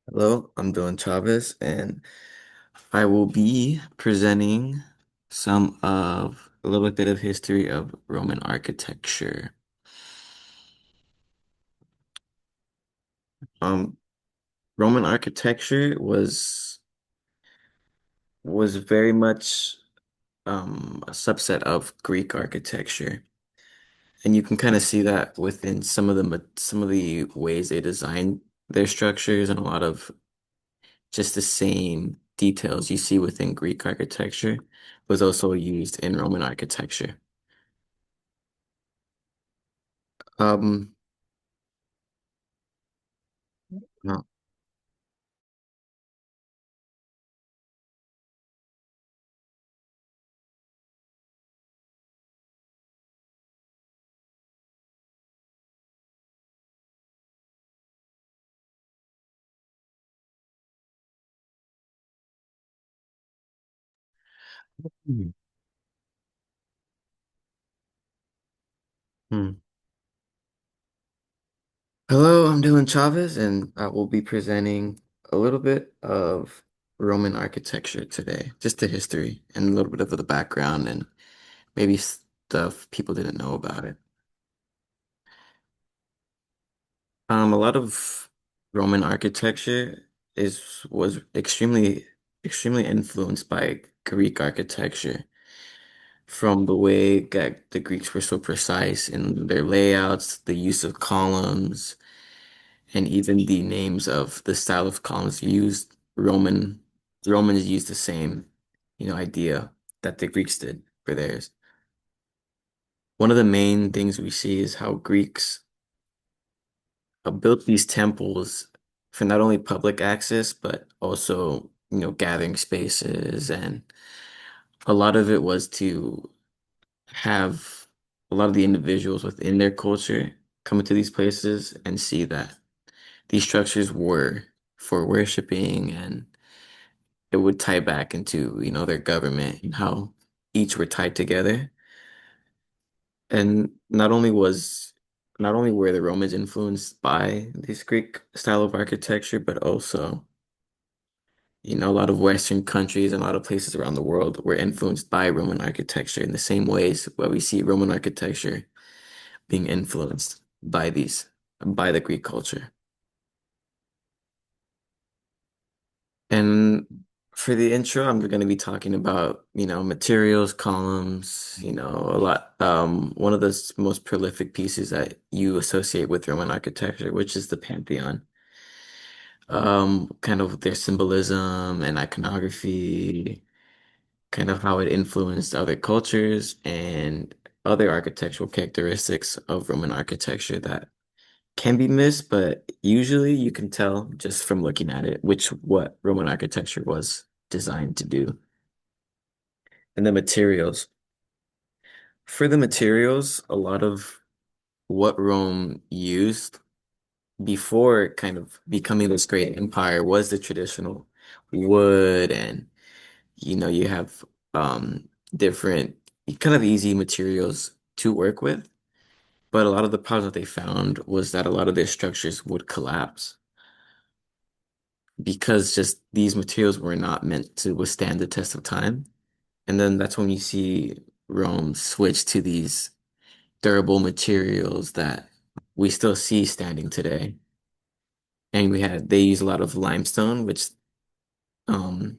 Hello, I'm Dylan Chavez, and I will be presenting a little bit of history of Roman architecture. Um, Roman architecture was very much a subset of Greek architecture, and you can kind of see that within some of the ways they design their structures, and a lot of just the same details you see within Greek architecture was also used in Roman architecture. Um, no. Hmm. Hmm. Hello, I'm Dylan Chavez, and I will be presenting a little bit of Roman architecture today, just the history and a little bit of the background and maybe stuff people didn't know about it. A lot of Roman architecture was extremely influenced by Greek architecture, from the way that the Greeks were so precise in their layouts, the use of columns, and even the names of the style of columns used. Romans used the same, idea that the Greeks did for theirs. One of the main things we see is how Greeks built these temples for not only public access, but also, gathering spaces. And a lot of it was to have a lot of the individuals within their culture come into these places and see that these structures were for worshiping, and it would tie back into, their government and how each were tied together. And not only were the Romans influenced by this Greek style of architecture, but also, a lot of Western countries and a lot of places around the world were influenced by Roman architecture in the same ways where we see Roman architecture being influenced by the Greek culture. And for the intro, I'm going to be talking about, materials, columns, a lot. One of the most prolific pieces that you associate with Roman architecture, which is the Pantheon. Kind of their symbolism and iconography, kind of how it influenced other cultures and other architectural characteristics of Roman architecture that can be missed, but usually you can tell just from looking at it, what Roman architecture was designed to do. And the materials. For the materials, a lot of what Rome used before kind of becoming this great empire was the traditional wood, and you have different kind of easy materials to work with. But a lot of the problems that they found was that a lot of their structures would collapse because just these materials were not meant to withstand the test of time. And then that's when you see Rome switch to these durable materials that we still see standing today. And they use a lot of limestone, which um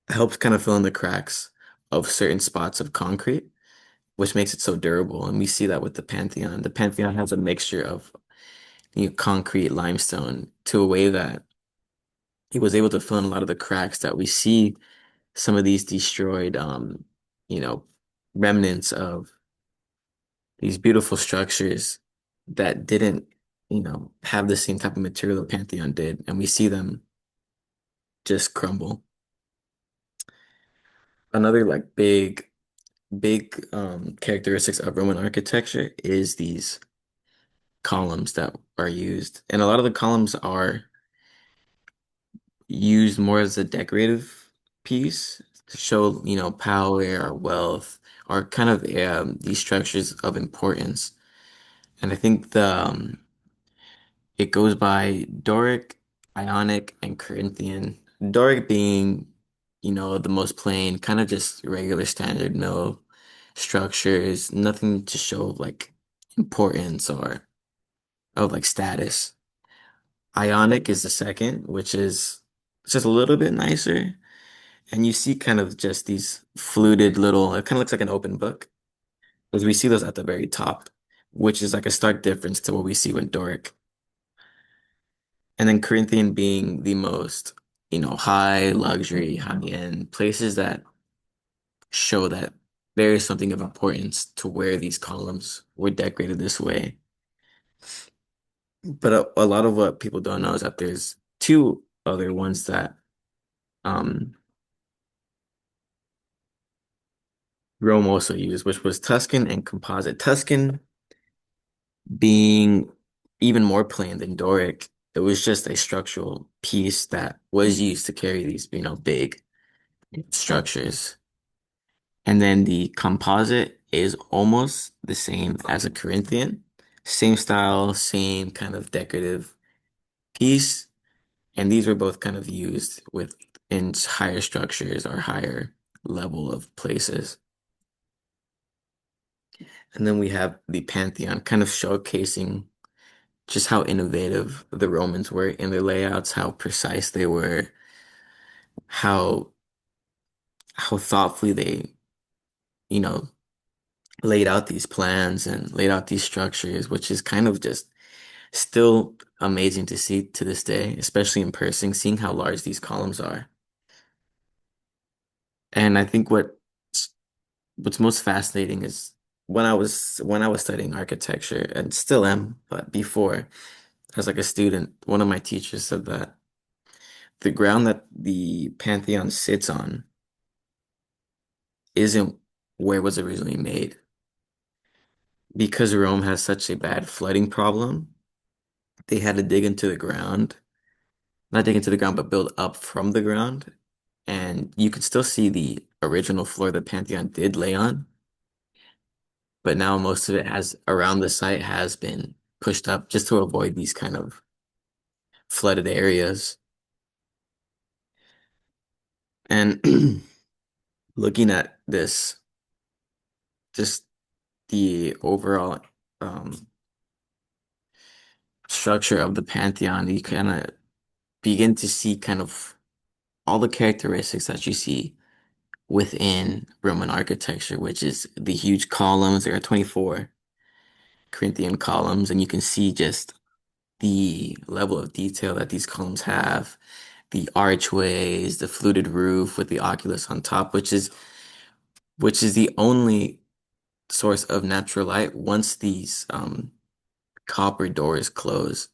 helps kind of fill in the cracks of certain spots of concrete, which makes it so durable. And we see that with the Pantheon. The Pantheon has a mixture of, concrete limestone to a way that he was able to fill in a lot of the cracks that we see some of these destroyed, you know, remnants of these beautiful structures that didn't, have the same type of material the Pantheon did, and we see them just crumble. Another like big characteristics of Roman architecture is these columns that are used, and a lot of the columns are used more as a decorative piece to show, power or wealth are kind of these structures of importance. And I think it goes by Doric, Ionic, and Corinthian. Doric being, the most plain, kind of just regular standard mill structures, nothing to show like importance or of like status. Ionic is the second, which is just a little bit nicer. And you see kind of just these fluted little, it kind of looks like an open book. Because we see those at the very top, which is like a stark difference to what we see with Doric. And then Corinthian being the most, high luxury, high end places that show that there is something of importance to where these columns were decorated this way. But a lot of what people don't know is that there's two other ones that um, Rome also used, which was Tuscan and composite. Tuscan being even more plain than Doric, it was just a structural piece that was used to carry these, big structures. And then the composite is almost the same as a Corinthian. Same style, same kind of decorative piece. And these were both kind of used with in higher structures or higher level of places. And then we have the Pantheon kind of showcasing just how innovative the Romans were in their layouts, how precise they were, how thoughtfully they, you know, laid out these plans and laid out these structures, which is kind of just still amazing to see to this day, especially in person, seeing how large these columns are. And I think what's most fascinating is when I was studying architecture and still am, but before, as like a student, one of my teachers said that the ground that the Pantheon sits on isn't where it was originally made. Because Rome has such a bad flooding problem, they had to dig into the ground, not dig into the ground, but build up from the ground. And you could still see the original floor the Pantheon did lay on, but now most of it has around the site has been pushed up just to avoid these kind of flooded areas. And looking at this, just the overall um, structure of the Pantheon, you kind of begin to see kind of all the characteristics that you see within Roman architecture, which is the huge columns. There are 24 Corinthian columns, and you can see just the level of detail that these columns have, the archways, the fluted roof with the oculus on top, which is the only source of natural light once these copper doors close.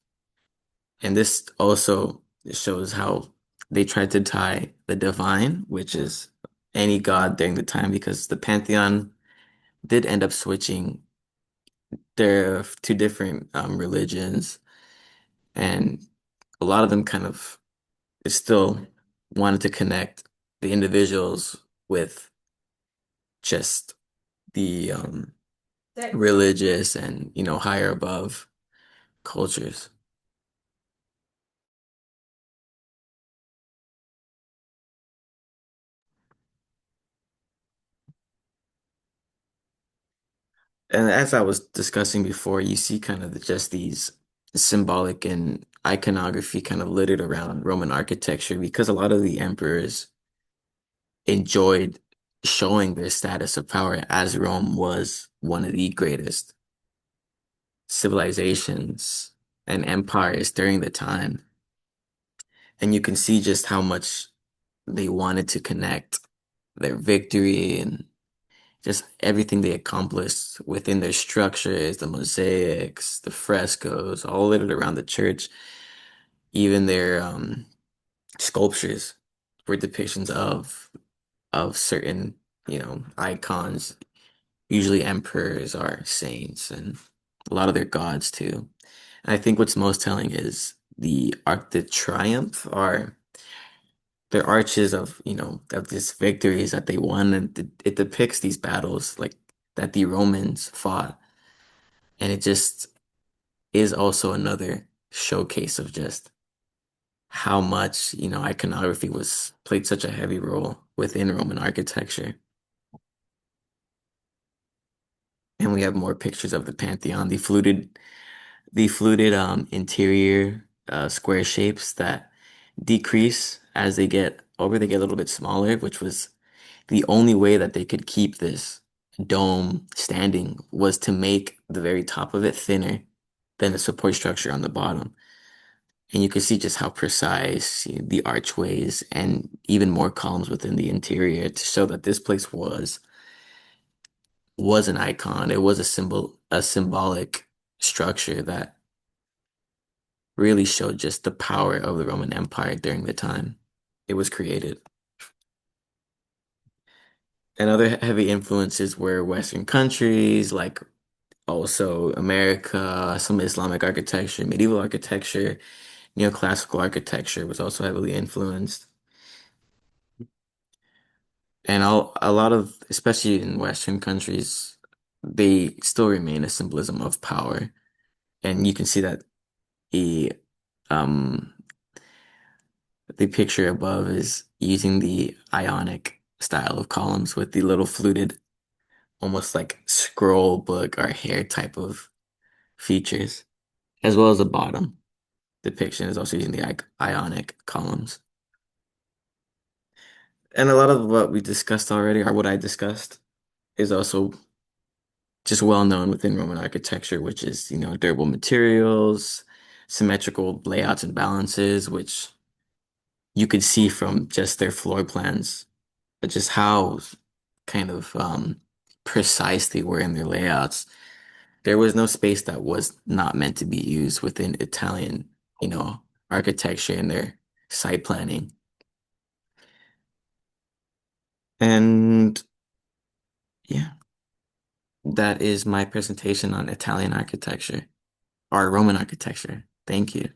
And this also shows how they tried to tie the divine, which is any god during the time, because the Pantheon did end up switching their two different religions, and a lot of them kind of still wanted to connect the individuals with just the religious and higher above cultures. And as I was discussing before, you see kind of just these symbolic and iconography kind of littered around Roman architecture because a lot of the emperors enjoyed showing their status of power as Rome was one of the greatest civilizations and empires during the time. And you can see just how much they wanted to connect their victory and just everything they accomplished within their structures, the mosaics, the frescoes, all littered around the church, even their sculptures were depictions of certain, icons, usually emperors or saints, and a lot of their gods too. And I think what's most telling is the Arc de Triomphe, or their arches of, of these victories that they won, and it depicts these battles like that the Romans fought, and it just is also another showcase of just how much, iconography was played such a heavy role within Roman architecture. And we have more pictures of the Pantheon, the fluted interior square shapes that decrease as they get a little bit smaller, which was the only way that they could keep this dome standing was to make the very top of it thinner than the support structure on the bottom. And you can see just how precise the archways and even more columns within the interior to show that this place was an icon. It was a symbolic structure that really showed just the power of the Roman Empire during the time it was created. And other heavy influences were Western countries, like also America, some Islamic architecture, medieval architecture, neoclassical architecture was also heavily influenced. And a lot of, especially in Western countries, they still remain a symbolism of power. And you can see that the um the picture above is using the Ionic style of columns with the little fluted, almost like scroll book or hair type of features, as well as the bottom depiction is also using the Ionic columns. And a lot of what we discussed already, or what I discussed, is also just well known within Roman architecture, which is, durable materials, symmetrical layouts and balances, which you could see from just their floor plans, but just how kind of precise they were in their layouts. There was no space that was not meant to be used within Italian, architecture and their site planning. And yeah, that is my presentation on Italian architecture or Roman architecture. Thank you.